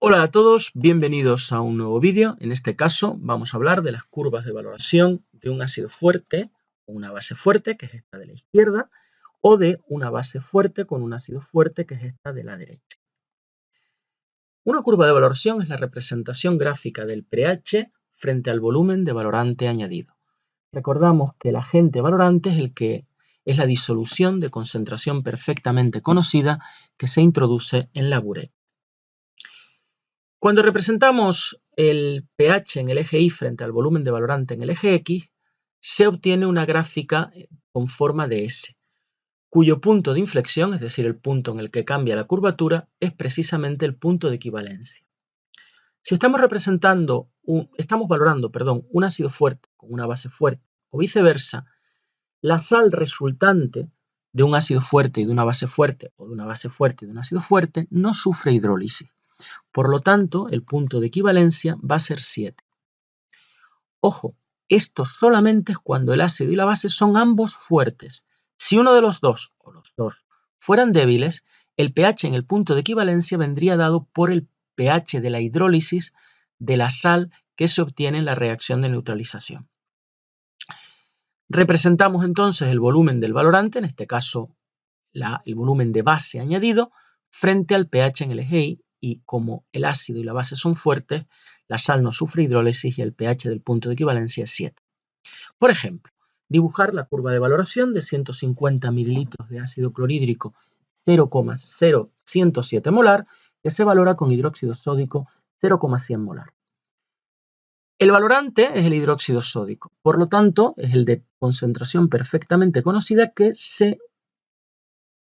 Hola a todos, bienvenidos a un nuevo vídeo. En este caso vamos a hablar de las curvas de valoración de un ácido fuerte o una base fuerte, que es esta de la izquierda, o de una base fuerte con un ácido fuerte, que es esta de la derecha. Una curva de valoración es la representación gráfica del pH frente al volumen de valorante añadido. Recordamos que el agente valorante es la disolución de concentración perfectamente conocida que se introduce en la bureta. Cuando representamos el pH en el eje Y frente al volumen de valorante en el eje X, se obtiene una gráfica con forma de S, cuyo punto de inflexión, es decir, el punto en el que cambia la curvatura, es precisamente el punto de equivalencia. Si estamos valorando un ácido fuerte con una base fuerte o viceversa, la sal resultante de un ácido fuerte y de una base fuerte, o de una base fuerte y de un ácido fuerte, no sufre hidrólisis. Por lo tanto, el punto de equivalencia va a ser 7. Ojo, esto solamente es cuando el ácido y la base son ambos fuertes. Si uno de los dos, o los dos, fueran débiles, el pH en el punto de equivalencia vendría dado por el pH de la hidrólisis de la sal que se obtiene en la reacción de neutralización. Representamos entonces el volumen del valorante, en este caso el volumen de base añadido, frente al pH en el eje Y como el ácido y la base son fuertes, la sal no sufre hidrólisis y el pH del punto de equivalencia es 7. Por ejemplo, dibujar la curva de valoración de 150 mililitros de ácido clorhídrico 0,0107 molar que se valora con hidróxido sódico 0,100 molar. El valorante es el hidróxido sódico, por lo tanto es el de concentración perfectamente conocida que se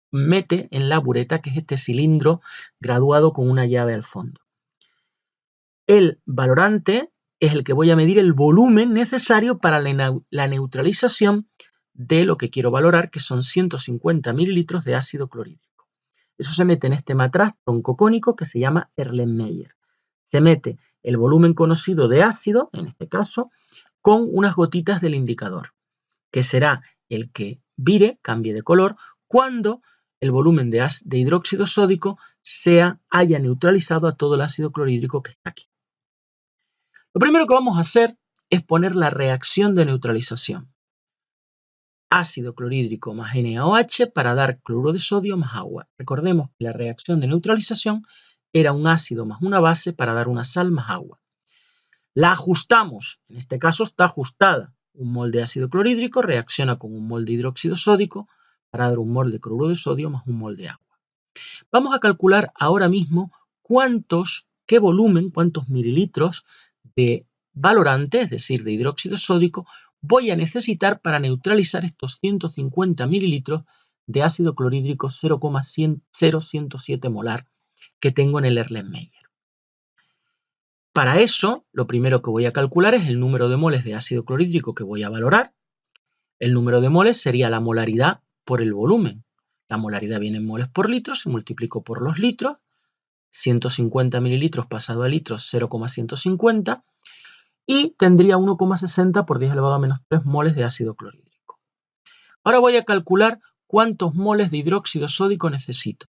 mete en la bureta, que es este cilindro graduado con una llave al fondo. El valorante es el que voy a medir el volumen necesario para la neutralización de lo que quiero valorar, que son 150 mililitros de ácido clorhídrico. Eso se mete en este matraz troncocónico que se llama Erlenmeyer. Se mete el volumen conocido de ácido, en este caso, con unas gotitas del indicador, que será el que vire, cambie de color, cuando el volumen de hidróxido sódico haya neutralizado a todo el ácido clorhídrico que está aquí. Lo primero que vamos a hacer es poner la reacción de neutralización. Ácido clorhídrico más NaOH para dar cloruro de sodio más agua. Recordemos que la reacción de neutralización era un ácido más una base para dar una sal más agua. La ajustamos, en este caso está ajustada. Un mol de ácido clorhídrico reacciona con un mol de hidróxido sódico para dar un mol de cloruro de sodio más un mol de agua. Vamos a calcular ahora mismo qué volumen, cuántos mililitros de valorante, es decir, de hidróxido sódico, voy a necesitar para neutralizar estos 150 mililitros de ácido clorhídrico 0,0107 molar que tengo en el Erlenmeyer. Para eso, lo primero que voy a calcular es el número de moles de ácido clorhídrico que voy a valorar. El número de moles sería la molaridad por el volumen. La molaridad viene en moles por litro, se multiplicó por los litros. 150 mililitros pasado a litros, 0,150. Y tendría 1,60 por 10 elevado a menos 3 moles de ácido clorhídrico. Ahora voy a calcular cuántos moles de hidróxido sódico necesito.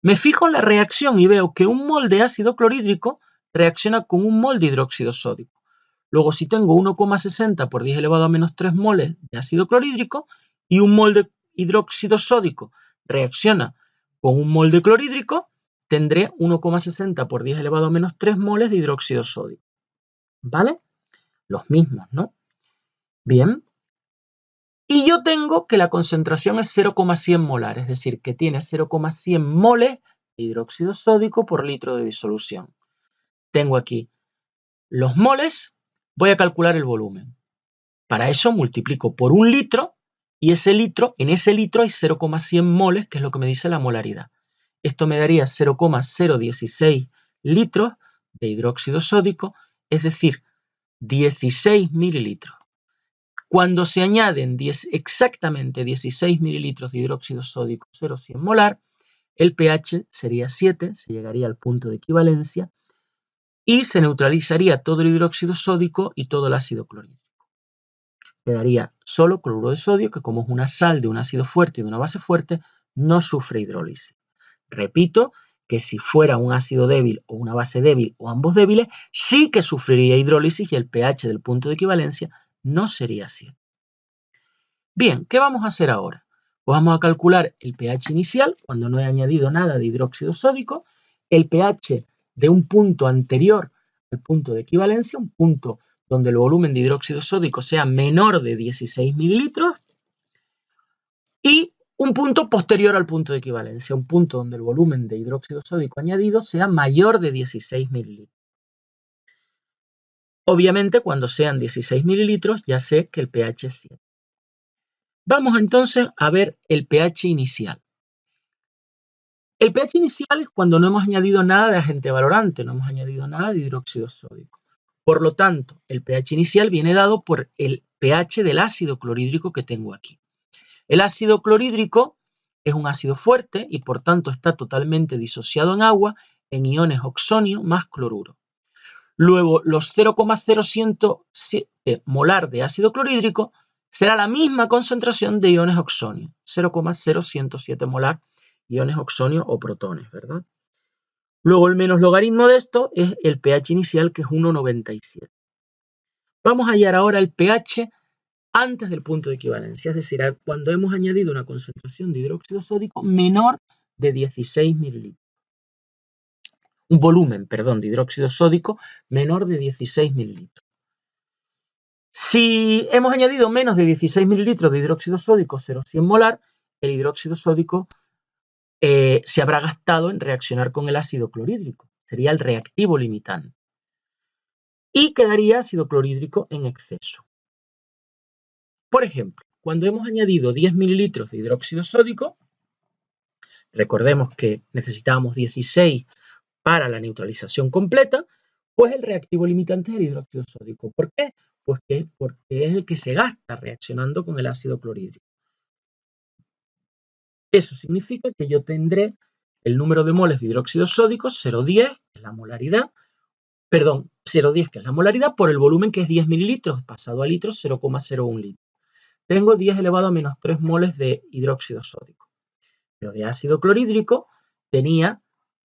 Me fijo en la reacción y veo que un mol de ácido clorhídrico reacciona con un mol de hidróxido sódico. Luego, si tengo 1,60 por 10 elevado a menos 3 moles de ácido clorhídrico y un mol de hidróxido sódico reacciona con un mol de clorhídrico, tendré 1,60 por 10 elevado a menos 3 moles de hidróxido sódico. ¿Vale? Los mismos, ¿no? Bien. Y yo tengo que la concentración es 0,100 molar, es decir, que tiene 0,100 moles de hidróxido sódico por litro de disolución. Tengo aquí los moles, voy a calcular el volumen. Para eso multiplico por un litro y en ese litro hay 0,100 moles, que es lo que me dice la molaridad. Esto me daría 0,016 litros de hidróxido sódico, es decir, 16 mililitros. Cuando se añaden exactamente 16 mililitros de hidróxido sódico 0,100 molar, el pH sería 7, se llegaría al punto de equivalencia y se neutralizaría todo el hidróxido sódico y todo el ácido clorhídrico. Quedaría solo cloruro de sodio, que como es una sal de un ácido fuerte y de una base fuerte, no sufre hidrólisis. Repito que si fuera un ácido débil o una base débil o ambos débiles, sí que sufriría hidrólisis y el pH del punto de equivalencia no sería 7. Bien, ¿qué vamos a hacer ahora? Pues vamos a calcular el pH inicial cuando no he añadido nada de hidróxido sódico, el pH de un punto anterior al punto de equivalencia, un punto donde el volumen de hidróxido sódico sea menor de 16 mililitros, y un punto posterior al punto de equivalencia, un punto donde el volumen de hidróxido sódico añadido sea mayor de 16 mililitros. Obviamente, cuando sean 16 mililitros, ya sé que el pH es 7. Vamos entonces a ver el pH inicial. El pH inicial es cuando no hemos añadido nada de agente valorante, no hemos añadido nada de hidróxido sódico. Por lo tanto, el pH inicial viene dado por el pH del ácido clorhídrico que tengo aquí. El ácido clorhídrico es un ácido fuerte y por tanto está totalmente disociado en agua en iones oxonio más cloruro. Luego, los 0,007 molar de ácido clorhídrico será la misma concentración de iones oxonio, 0,0107 molar iones oxonio o protones, ¿verdad? Luego, el menos logaritmo de esto es el pH inicial, que es 1,97. Vamos a hallar ahora el pH antes del punto de equivalencia, es decir, cuando hemos añadido una concentración de hidróxido sódico menor de 16 mililitros. Un volumen, perdón, de hidróxido sódico menor de 16 mililitros. Si hemos añadido menos de 16 mililitros de hidróxido sódico 0,100 molar, el hidróxido sódico se habrá gastado en reaccionar con el ácido clorhídrico. Sería el reactivo limitante. Y quedaría ácido clorhídrico en exceso. Por ejemplo, cuando hemos añadido 10 mililitros de hidróxido sódico, recordemos que necesitábamos 16 para la neutralización completa, pues el reactivo limitante es el hidróxido sódico. ¿Por qué? Pues porque es el que se gasta reaccionando con el ácido clorhídrico. Eso significa que yo tendré el número de moles de hidróxido sódico 0,10, que es la molaridad, perdón, 0,10 que es la molaridad por el volumen, que es 10 mililitros, pasado a litros, 0,01 litros. Tengo 10 elevado a menos 3 moles de hidróxido sódico. Pero de ácido clorhídrico tenía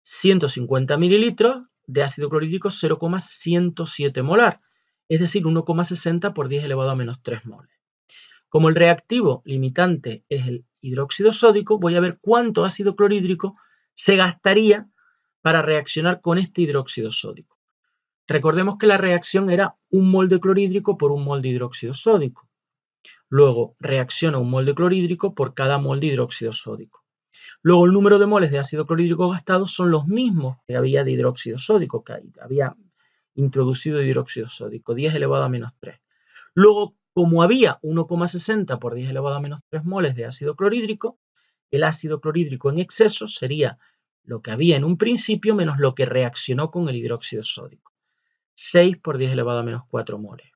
150 mililitros de ácido clorhídrico 0,107 molar, es decir, 1,60 por 10 elevado a menos 3 moles. Como el reactivo limitante es el hidróxido sódico, voy a ver cuánto ácido clorhídrico se gastaría para reaccionar con este hidróxido sódico. Recordemos que la reacción era 1 mol de clorhídrico por 1 mol de hidróxido sódico. Luego reacciona 1 mol de clorhídrico por cada mol de hidróxido sódico. Luego el número de moles de ácido clorhídrico gastados son los mismos que había de hidróxido sódico, que había introducido hidróxido sódico, 10 elevado a menos 3. Luego, como había 1,60 por 10 elevado a menos 3 moles de ácido clorhídrico, el ácido clorhídrico en exceso sería lo que había en un principio menos lo que reaccionó con el hidróxido sódico. 6 por 10 elevado a menos 4 moles.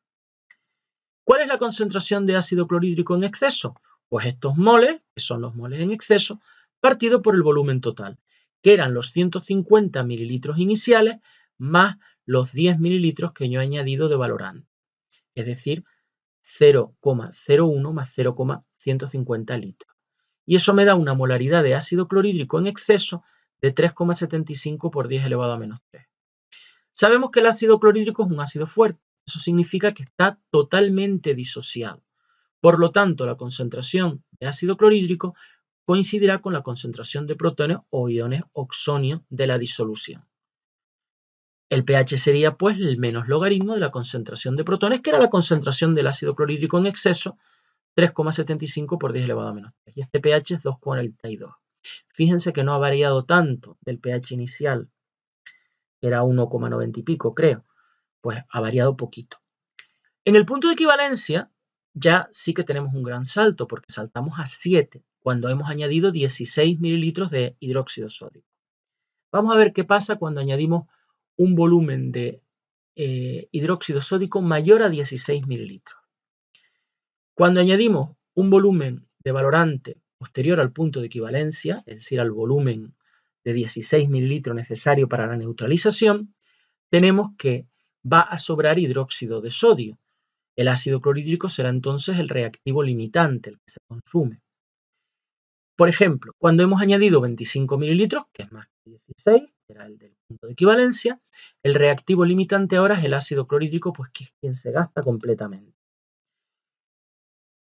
¿Cuál es la concentración de ácido clorhídrico en exceso? Pues estos moles, que son los moles en exceso, partido por el volumen total, que eran los 150 mililitros iniciales más los 10 mililitros que yo he añadido de valorante. Es decir, 0,01 más 0,150 litros. Y eso me da una molaridad de ácido clorhídrico en exceso de 3,75 por 10 elevado a menos 3. Sabemos que el ácido clorhídrico es un ácido fuerte. Eso significa que está totalmente disociado. Por lo tanto, la concentración de ácido clorhídrico coincidirá con la concentración de protones o iones oxonio de la disolución. El pH sería pues el menos logaritmo de la concentración de protones, que era la concentración del ácido clorhídrico en exceso, 3,75 por 10 elevado a menos 3. Y este pH es 2,42. Fíjense que no ha variado tanto del pH inicial, que era 1,90 y pico, creo. Pues ha variado poquito. En el punto de equivalencia ya sí que tenemos un gran salto, porque saltamos a 7 cuando hemos añadido 16 mililitros de hidróxido sódico. Vamos a ver qué pasa cuando añadimos un volumen de hidróxido sódico mayor a 16 mililitros. Cuando añadimos un volumen de valorante posterior al punto de equivalencia, es decir, al volumen de 16 mililitros necesario para la neutralización, tenemos que va a sobrar hidróxido de sodio. El ácido clorhídrico será entonces el reactivo limitante, el que se consume. Por ejemplo, cuando hemos añadido 25 mililitros, que es más 16, que era el del punto de equivalencia. El reactivo limitante ahora es el ácido clorhídrico, pues que es quien se gasta completamente.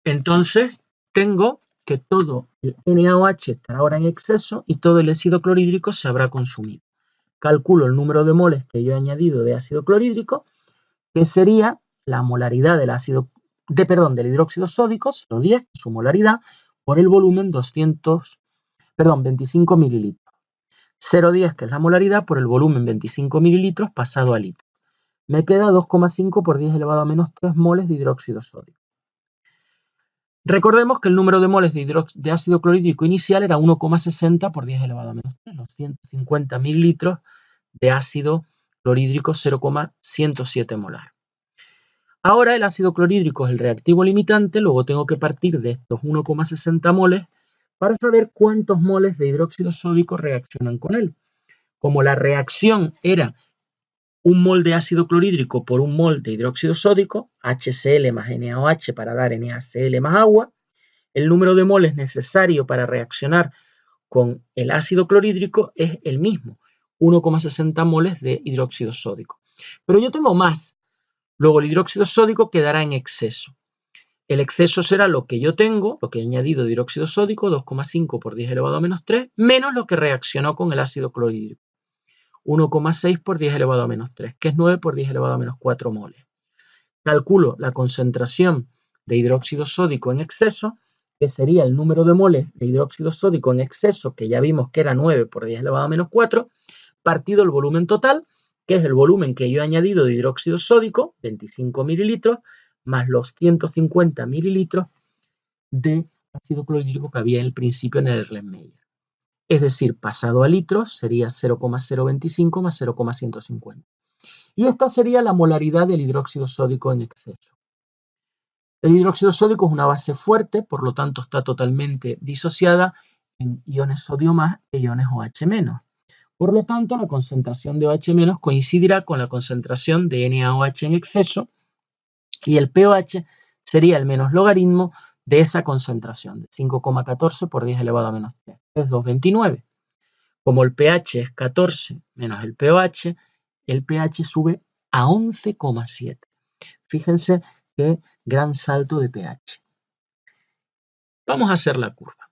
Entonces, tengo que todo el NaOH estará ahora en exceso y todo el ácido clorhídrico se habrá consumido. Calculo el número de moles que yo he añadido de ácido clorhídrico, que sería la molaridad del del hidróxido sódico, 0,10, su molaridad, por el volumen 25 mililitros. 0,10, que es la molaridad, por el volumen 25 mililitros pasado a litro. Me queda 2,5 por 10 elevado a menos 3 moles de hidróxido sódico. Recordemos que el número de moles de ácido clorhídrico inicial era 1,60 por 10 elevado a menos 3, los 150 mililitros de ácido clorhídrico 0,107 molar. Ahora el ácido clorhídrico es el reactivo limitante, luego tengo que partir de estos 1,60 moles para saber cuántos moles de hidróxido sódico reaccionan con él. Como la reacción era un mol de ácido clorhídrico por un mol de hidróxido sódico, HCl más NaOH para dar NaCl más agua, el número de moles necesario para reaccionar con el ácido clorhídrico es el mismo, 1,60 moles de hidróxido sódico. Pero yo tengo más. Luego el hidróxido sódico quedará en exceso. El exceso será lo que yo tengo, lo que he añadido de hidróxido sódico, 2,5 por 10 elevado a menos 3, menos lo que reaccionó con el ácido clorhídrico, 1,6 por 10 elevado a menos 3, que es 9 por 10 elevado a menos 4 moles. Calculo la concentración de hidróxido sódico en exceso, que sería el número de moles de hidróxido sódico en exceso, que ya vimos que era 9 por 10 elevado a menos 4, partido el volumen total, que es el volumen que yo he añadido de hidróxido sódico, 25 mililitros, más los 150 mililitros de ácido clorhídrico que había en el principio en el Erlenmeyer. Es decir, pasado a litros sería 0,025 más 0,150. Y esta sería la molaridad del hidróxido sódico en exceso. El hidróxido sódico es una base fuerte, por lo tanto está totalmente disociada en iones sodio más e iones OH menos. Por lo tanto, la concentración de OH- coincidirá con la concentración de NaOH en exceso y el pOH sería el menos logaritmo de esa concentración, de 5,14 por 10 elevado a menos 3, es 2,29. Como el pH es 14 menos el pH sube a 11,7. Fíjense qué gran salto de pH. Vamos a hacer la curva.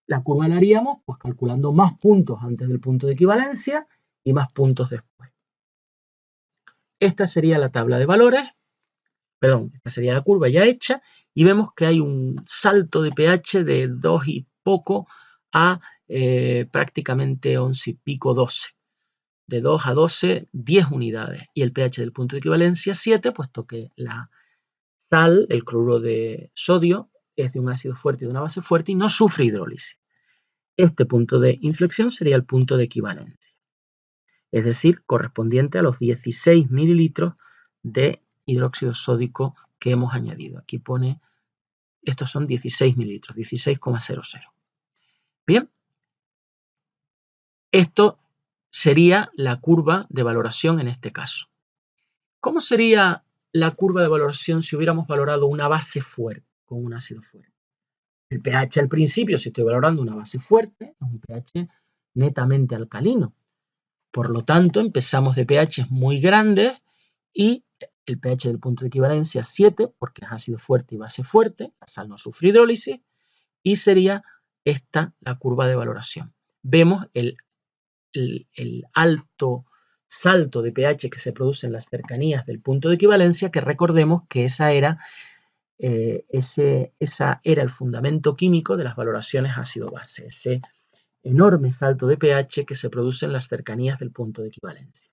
La curva la haríamos pues calculando más puntos antes del punto de equivalencia y más puntos después. Esta sería la tabla de valores, esta sería la curva ya hecha y vemos que hay un salto de pH de 2 y poco a prácticamente 11 y pico, 12. De 2 a 12, 10 unidades y el pH del punto de equivalencia 7, puesto que la sal, el cloruro de sodio, es de un ácido fuerte y de una base fuerte y no sufre hidrólisis. Este punto de inflexión sería el punto de equivalencia, es decir, correspondiente a los 16 mililitros de hidróxido sódico que hemos añadido. Aquí pone, estos son 16 mililitros, 16,00. Bien, esto sería la curva de valoración en este caso. ¿Cómo sería la curva de valoración si hubiéramos valorado una base fuerte con un ácido fuerte? El pH al principio, si estoy valorando una base fuerte, es un pH netamente alcalino. Por lo tanto, empezamos de pH muy grandes y el pH del punto de equivalencia 7, porque es ácido fuerte y base fuerte, la sal no sufre hidrólisis, y sería esta la curva de valoración. Vemos el alto salto de pH que se produce en las cercanías del punto de equivalencia, que recordemos que esa era el fundamento químico de las valoraciones ácido-base, ese enorme salto de pH que se produce en las cercanías del punto de equivalencia.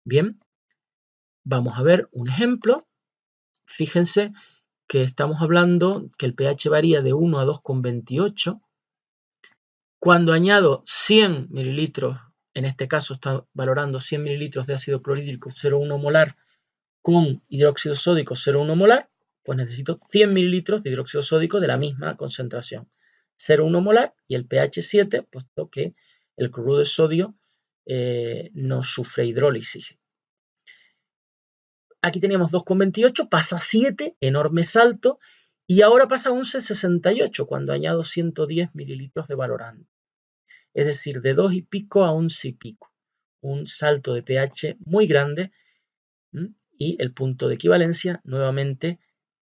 Bien, vamos a ver un ejemplo. Fíjense que estamos hablando que el pH varía de 1 a 2,28. Cuando añado 100 mililitros, en este caso está valorando 100 mililitros de ácido clorhídrico 0,1 molar con hidróxido sódico 0,1 molar, pues necesito 100 mililitros de hidróxido sódico de la misma concentración, 0,1 molar y el pH 7, puesto que el cloruro de sodio no sufre hidrólisis. Aquí teníamos 2,28, pasa a 7, enorme salto, y ahora pasa a 11,68 cuando añado 110 mililitros de valorante. es decir, de 2 y pico a 11 y pico. Un salto de pH muy grande. Y el punto de equivalencia nuevamente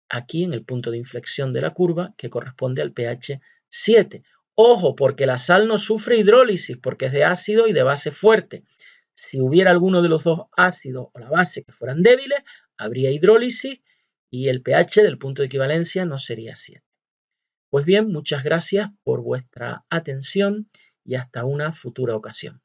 aquí en el punto de inflexión de la curva que corresponde al pH 7. Ojo, porque la sal no sufre hidrólisis porque es de ácido y de base fuerte. Si hubiera alguno de los dos ácidos o la base que fueran débiles, habría hidrólisis y el pH del punto de equivalencia no sería 7. Pues bien, muchas gracias por vuestra atención y hasta una futura ocasión.